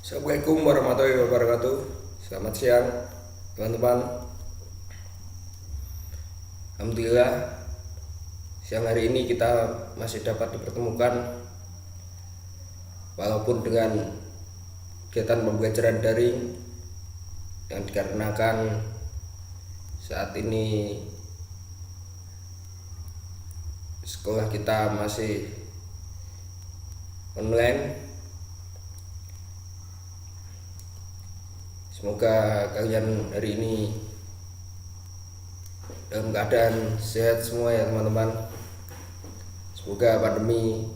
Assalamualaikum warahmatullahi wabarakatuh. Selamat siang teman-teman. Alhamdulillah siang hari ini kita masih dapat dipertemukan walaupun dengan kegiatan pembelajaran daring yang dikarenakan saat ini sekolah kita masih online. Semoga kalian hari ini dalam keadaan sehat semua ya teman-teman. Semoga pandemi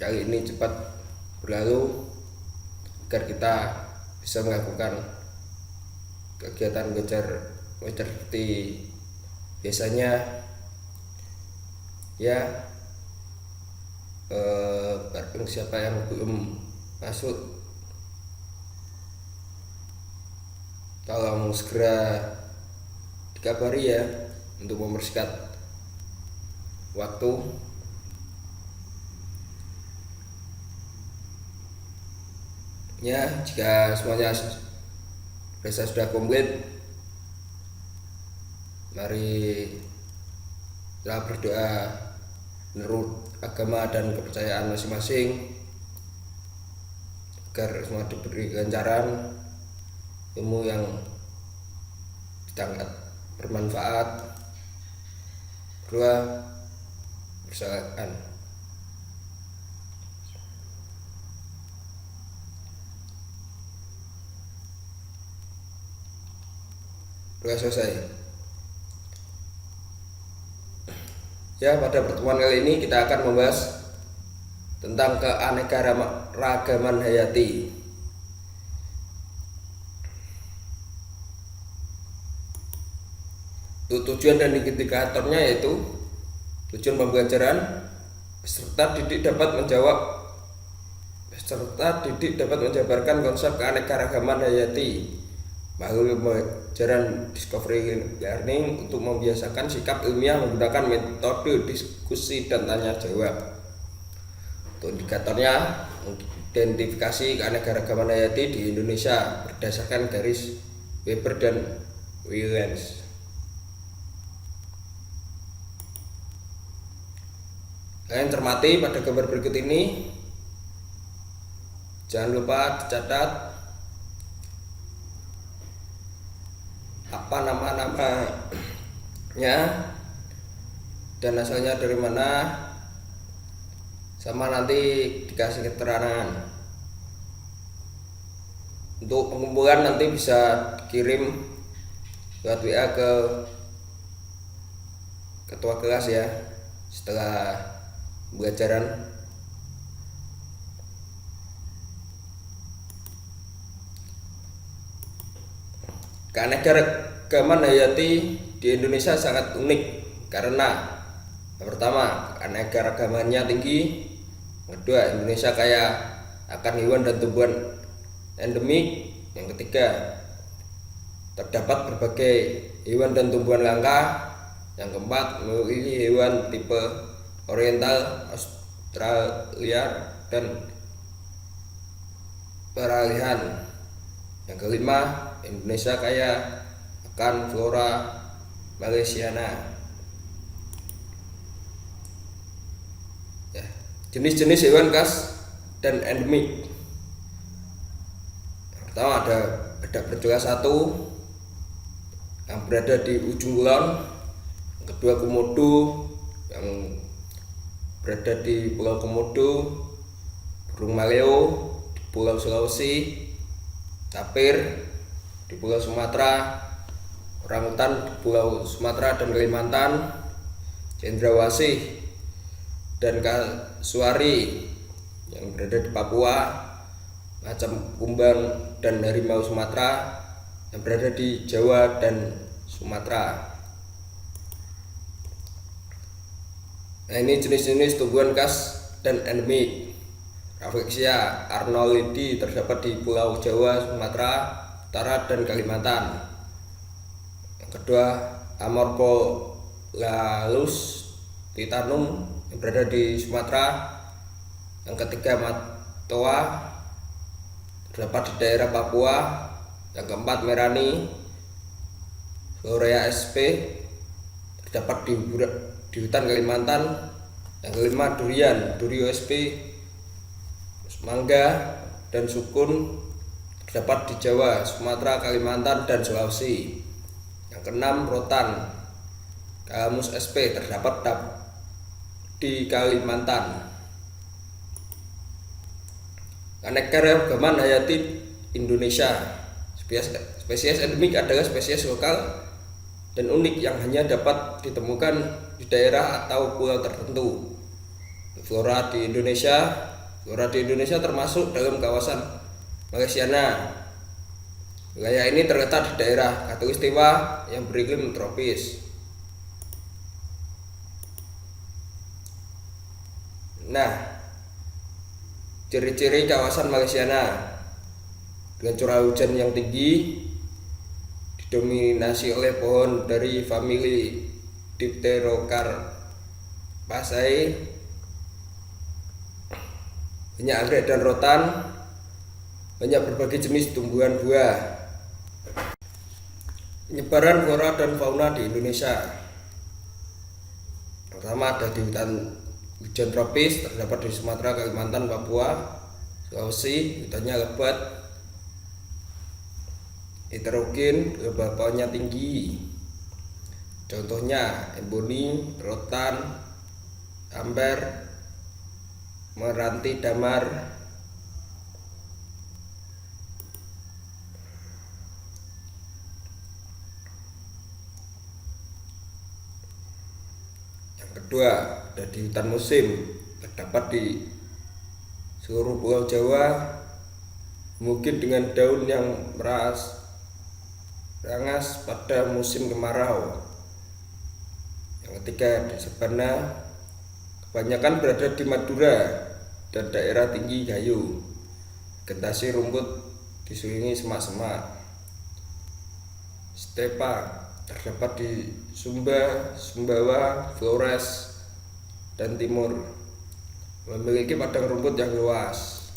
kali ini cepat berlalu agar kita bisa melakukan kegiatan belajar seperti biasanya ya. Barang siapa yang belum masuk tolong segera dikabari ya untuk mempersingkat waktu. Ya, jika semuanya sudah komplit, mari kita berdoa menurut agama dan kepercayaan masing-masing agar semua diberi kelancaran, ilmu yang sangat bermanfaat, berdoa bersalahan. Doa selesai. Ya, pada pertemuan kali ini kita akan membahas tentang keanekaragaman hayati. Tujuan dan indikatornya yaitu tujuan pembelajaran peserta didik dapat menjabarkan konsep keanekaragaman hayati melalui pembelajaran discovery learning untuk membiasakan sikap ilmiah menggunakan metode diskusi dan tanya jawab. Untuk indikatornya, identifikasi keanekaragaman hayati di Indonesia berdasarkan garis Weber dan Williams. Kalian cermati pada gambar berikut ini. Jangan lupa dicatat apa nama-namanya dan asalnya dari mana, sama nanti dikasih keterangan. Untuk pengumpulan nanti bisa kirim lewat WA ke ketua kelas ya setelah pembelajaran. Keanekaragaman hayati di Indonesia sangat unik karena yang pertama, keanekaragamannya tinggi. Yang kedua, Indonesia kaya akan hewan dan tumbuhan endemik. Yang ketiga, terdapat berbagai hewan dan tumbuhan langka. Yang keempat, memiliki hewan tipe oriental, Australia dan peralihan. Yang kelima, Indonesia kaya akan flora Malaysiana. Ya, jenis-jenis hewan khas dan endemik. Yang pertama ada badak bercula 1 yang berada di ujung kulon. Yang kedua, komodo yang berada di Pulau Komodo, burung maleo di Pulau Sulawesi, tapir di Pulau Sumatera, orangutan di Pulau Sumatera dan Kalimantan, cendrawasih dan kasuari yang berada di Papua, macam kumbang dan harimau Sumatera yang berada di Jawa dan Sumatera. Nah, ini jenis-jenis tumbuhan khas dan endemik. Rafflesia arnoldii terdapat di Pulau Jawa, Sumatera Utara dan Kalimantan. Yang kedua, Amorpholalus titanum yang berada di Sumatera. Yang ketiga, toa terdapat di daerah Papua. Yang keempat Merani Florea sp terdapat di hutan Kalimantan. Yang kelima durian Durio sp mangga dan sukun terdapat di Jawa, Sumatera, Kalimantan, dan Sulawesi. Yang keenam rotan Calamus sp terdapat di Kalimantan. Keanekaragaman hayati Indonesia. Spesies endemik adalah spesies lokal dan unik yang hanya dapat ditemukan di daerah atau pulau tertentu. Flora di Indonesia termasuk dalam kawasan Malaysiana. Wilayah ini terletak di daerah Khatulistiwa yang beriklim tropis. Nah, ciri-ciri kawasan Malaysiana dengan curah hujan yang tinggi, didominasi oleh pohon dari famili Dipterocarpaceae, banyak anggrek dan rotan, banyak berbagai jenis tumbuhan buah. Penyebaran flora dan fauna di Indonesia. Pertama ada di hujan tropis, terdapat di Sumatera, Kalimantan, Papua, Sulawesi. Hutannya lebat, heterogen, kelembapannya tinggi. Contohnya emboni, rotan, amber, meranti damar. Yang kedua ada di hutan musim, terdapat di seluruh pulau Jawa, mungkin dengan daun yang merangas pada musim kemarau. Yang ketiga di sabana, kebanyakan berada di Madura dan daerah tinggi Gayo. Vegetasi rumput diselingi semak-semak. Stepa terdapat di Sumba, Sumbawa, Flores, dan Timur. Memiliki padang rumput yang luas.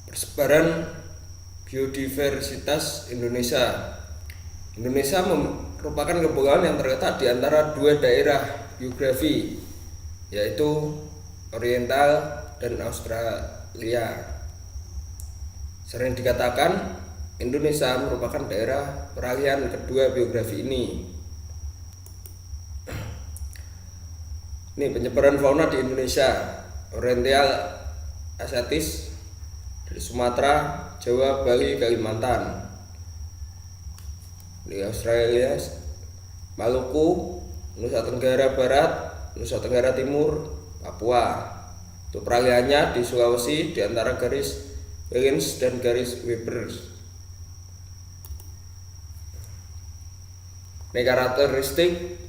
Persebaran biodiversitas Indonesia. Indonesia merupakan kepulauan yang terletak di antara dua daerah geografi, yaitu Oriental dan Australia. Sering dikatakan Indonesia merupakan daerah peralihan kedua geografi ini. Ini penyebaran fauna di Indonesia. Oriental Asiatis dari Sumatera, Jawa, Bali, Kalimantan. Di Australia, Maluku, Nusa Tenggara Barat, Nusa Tenggara Timur, Papua. Untuk peralihannya di Sulawesi di antara garis Bellings dan garis Weber. Ini karakteristik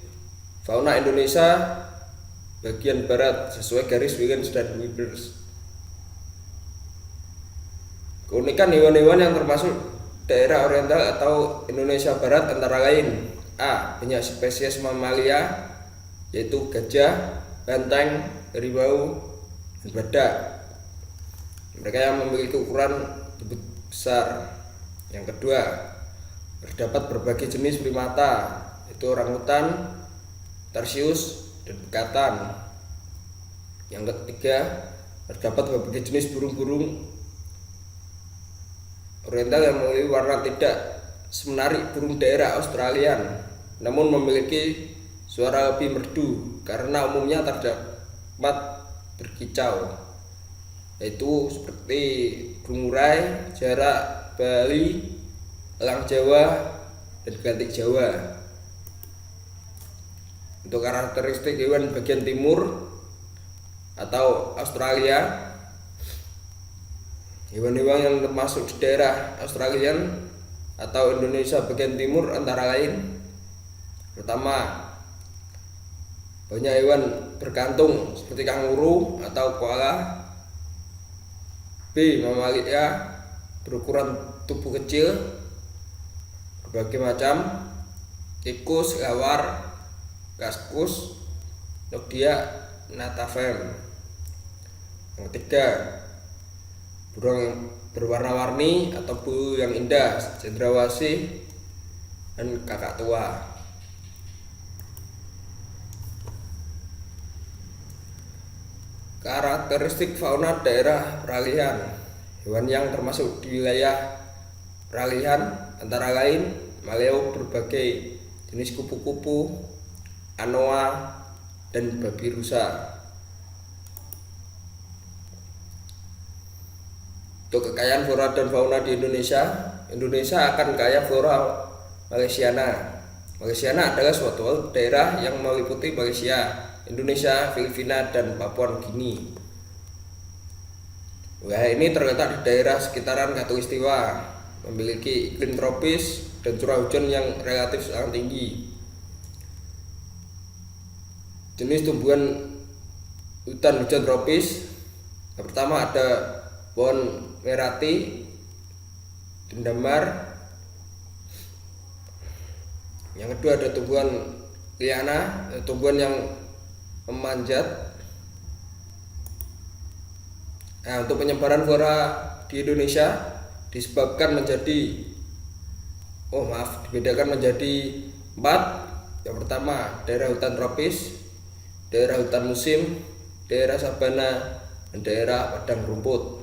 fauna Indonesia bagian barat sesuai garis Bellings dan Weber. Keunikan hewan-hewan yang termasuk daerah oriental atau Indonesia Barat antara lain: A. Banyak spesies mamalia, yaitu gajah, banteng, harimau, dan badak. Mereka yang memiliki ukuran tubuh besar. Yang kedua, terdapat berbagai jenis primata, yaitu orangutan, tarsius, dan bekatan. Yang ketiga, terdapat berbagai jenis burung-burung oriental yang memiliki warna tidak semenarik burung daerah Australian, namun memiliki suara lebih merdu karena umumnya terdapat berkicau, yaitu seperti burung murai, jarak Bali, elang Jawa, dan gantik Jawa. Untuk karakteristik hewan bagian timur atau Australia, hewan-hewan yang termasuk di daerah Australian atau Indonesia bagian timur antara lain: pertama, banyak hewan berkantung seperti kanguru atau koala. B. Mamalia berukuran tubuh kecil, berbagai macam: tikus, lawar, kaskus, Noctia natafem. Yang ketiga, burung yang berwarna-warni atau burung yang indah, cendrawasih dan kakak tua. Karakteristik fauna daerah peralihan. Hewan yang termasuk di wilayah peralihan antara lain maleo berbagai jenis kupu-kupu, anoa, dan babi rusa. Untuk kekayaan flora dan fauna di Indonesia akan kaya flora Malaysiana. Malaysiana adalah suatu daerah yang meliputi Malaysia, Indonesia, Filipina, dan Papua Nugini. Wilayah ini terletak di daerah sekitaran Khatulistiwa, memiliki iklim tropis dan curah hujan yang relatif sangat tinggi. Jenis tumbuhan hutan hujan tropis, yang pertama ada pohon merati, dendamar. Yang kedua ada tumbuhan liana, tumbuhan yang memanjat. Nah, untuk penyebaran flora di Indonesia dibedakan menjadi 4. Yang pertama, daerah hutan tropis, daerah hutan musim, daerah sabana, dan daerah padang rumput.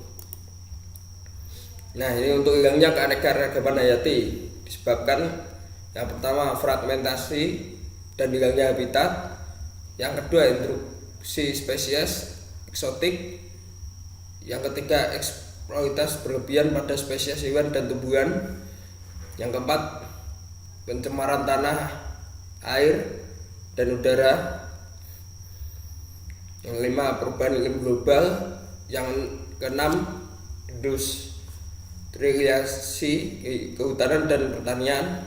Nah, ini untuk hilangnya keanekaragaman hayati disebabkan yang pertama fragmentasi dan hilangnya habitat, yang kedua introduksi spesies eksotik, yang ketiga eksploitasi berlebihan pada spesies hewan dan tumbuhan, yang keempat pencemaran tanah, air, dan udara, yang kelima perubahan iklim global, yang keenam industrialisasi kehutanan dan pertanian,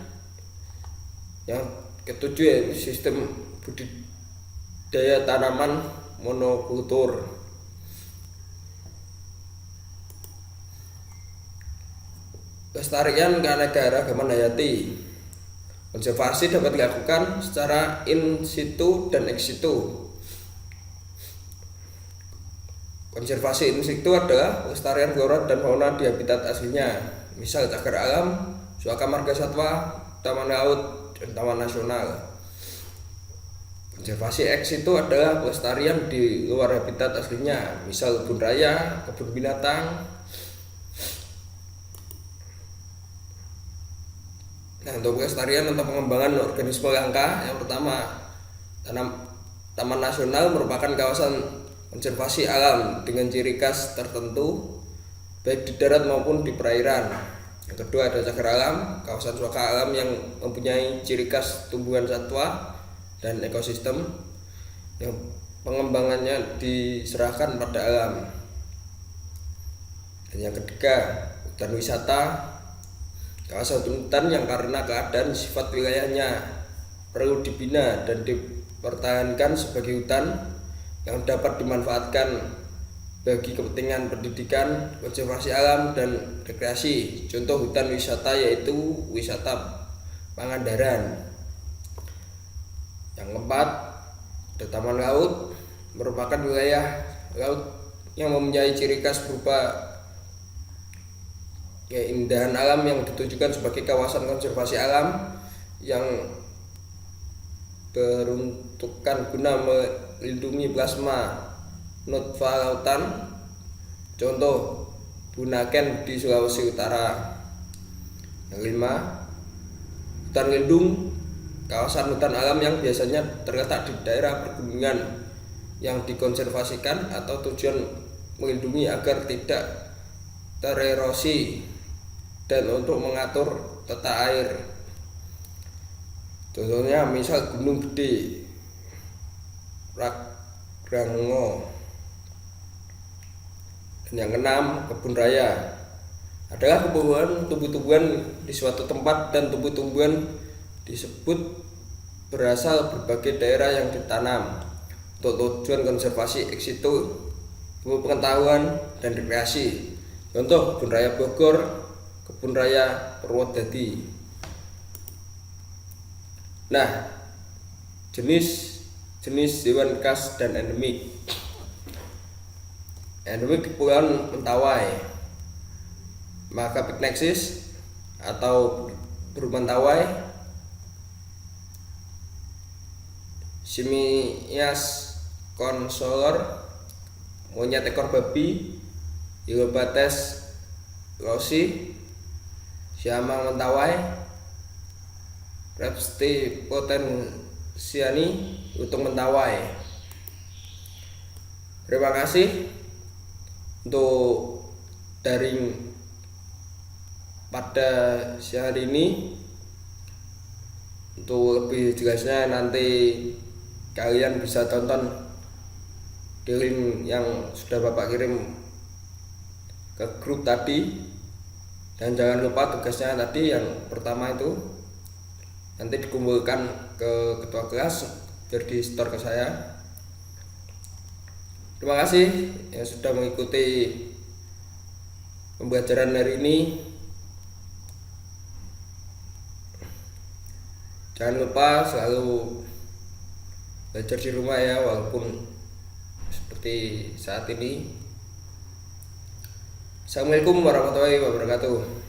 yang ketujuh sistem budidaya tanaman monokultur. Pelestarian keanekaragaman hayati. Konservasi dapat dilakukan secara in situ dan ex situ. Konservasi in situ adalah pelestarian flora dan fauna di habitat aslinya, misal cagar alam, suaka marga satwa, taman laut, dan taman nasional. Konservasi ex situ adalah pelestarian di luar habitat aslinya, misal kebun raya, kebun binatang. Nah, untuk pelestarian atau pengembangan organisme langka, yang pertama, taman nasional merupakan kawasan konservasi alam dengan ciri khas tertentu baik di darat maupun di perairan. Yang kedua ada cagar alam, kawasan suaka alam yang mempunyai ciri khas tumbuhan satwa dan ekosistem yang pengembangannya diserahkan pada alam. Dan yang ketiga, hutan wisata, kawasan hutan yang karena keadaan sifat wilayahnya perlu dibina dan dipertahankan sebagai hutan yang dapat dimanfaatkan bagi kepentingan pendidikan, konservasi alam, dan rekreasi. Contoh hutan wisata yaitu wisata Pangandaran. Yang keempat, ada taman laut, merupakan wilayah laut yang mempunyai ciri khas berupa keindahan alam yang ditujukan sebagai kawasan konservasi alam yang peruntukan guna melindungi plasma nutfa lautan. Contoh Bunaken di Sulawesi Utara. Yang kelima, hutan lindung, kawasan hutan alam yang biasanya terletak di daerah pergunungan yang dikonservasikan atau tujuan melindungi agar tidak tererosi dan untuk mengatur tata air. Contohnya misal Gunung Gede, Ragrango. Dan yang keenam, kebun raya adalah tumbuh-tumbuhan di suatu tempat dan tumbuh-tumbuhan disebut berasal berbagai daerah yang ditanam untuk tujuan konservasi ex situ, pengetahuan, dan rekreasi. Contoh kebun raya Bogor, kebun raya Purwodadi. Nah, jenis hewan khas dan endemik. endemik Kepulauan Mentawai. Maka Pycnexis atau burung mentawai, Simias consolor, monyet ekor babi, Eubates rossi, siamang mentawai, Repsti potensiani, utung mentawai. Terima kasih untuk daring pada siang hari ini. Untuk lebih jelasnya nanti kalian bisa tonton di link yang sudah Bapak kirim ke grup tadi. Dan jangan lupa tugasnya tadi yang pertama itu nanti dikumpulkan ke ketua kelas biar di store ke saya. Terima kasih yang sudah mengikuti pembelajaran hari ini. Jangan lupa selalu belajar di rumah ya, walaupun seperti saat ini. Assalamualaikum warahmatullahi wabarakatuh.